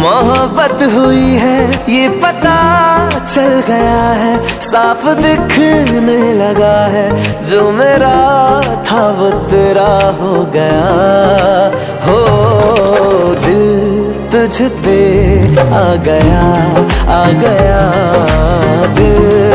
मोहब्बत हुई है ये पता चल गया है, साफ दिखने लगा है, जो मेरा था वो तेरा हो गया। हो दिल तुझ पे आ गया, आ गया दिल